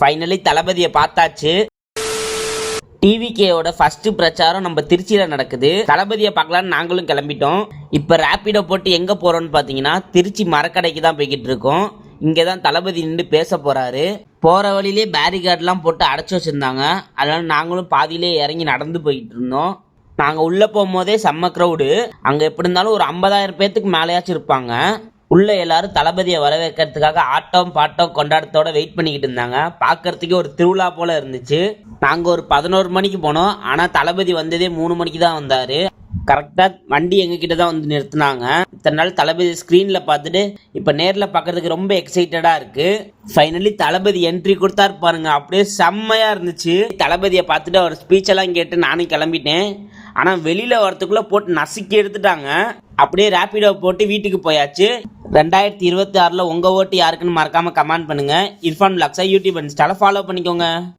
Finally தளபதியை பார்த்தாச்சு. டிவிகேயோட first பிரச்சாரம் நம்ம திருச்சியில் நடக்குது. தளபதியை பார்க்கலான்னு நாங்களும் கிளம்பிட்டோம். இப்போ ரேப்பிடோ போட்டு எங்கே போகிறோன்னு பார்த்தீங்கன்னா திருச்சி மரக்கடைக்கு தான் போய்கிட்டு இருக்கோம். இங்கே தான் தளபதி நின்று பேச போகிறாரு. போகிற வழியிலே பேரிகார்டெலாம் போட்டு அடைச்சி வச்சுருந்தாங்க. அதனால் நாங்களும் பாதியிலே இறங்கி நடந்து போய்கிட்டு இருந்தோம். நாங்கள் உள்ளே போகும்போதே செம்ம க்ரௌடு. அங்கே எப்படி இருந்தாலும் ஒரு 50,000 பேர்த்துக்கு மேலேயாச்சும் இருப்பாங்க. உள்ள எல்லாரும் தளபதியை வரவேற்கிறதுக்காக ஆட்டம் பாட்டம் கொண்டாட்டத்தோட வெயிட் பண்ணிக்கிட்டு இருந்தாங்க. பார்க்கறதுக்கே ஒரு திருவிழா போல இருந்துச்சு. நாங்கள் ஒரு 11 மணிக்கு போனோம். ஆனால் தளபதி வந்ததே 3 மணிக்கு தான் வந்தார். கரெக்டாக வண்டி எங்ககிட்ட தான் வந்து நிறுத்தினாங்க. இத்தனை நாள் தளபதி ஸ்க்ரீனில் பார்த்துட்டு இப்போ நேரில் பார்க்கறதுக்கு ரொம்ப எக்ஸைட்டடாக இருக்குது. ஃபைனலி தளபதி என்ட்ரி கொடுத்தாரு பாருங்க, அப்படியே செம்மையாக இருந்துச்சு. தளபதியை பார்த்துட்டு அவர் ஸ்பீச்செல்லாம் கேட்டு நானும் கிளம்பிட்டேன். ஆனால் வெளியில் வரத்துக்குள்ளே போட்டு நசுக்கி எடுத்துட்டாங்க. அப்படியே ரேப்பிடோ போட்டு வீட்டுக்கு போயாச்சு. 2026 உங்கள் ஓட்டு யாருக்குன்னு மறக்காமல் கமெண்ட் பண்ணுங்கள். இர்ஃபான் விலாக்ஸை யூடியூப் இன்ஸ்டால ஃபாலோ பண்ணிக்கோங்க.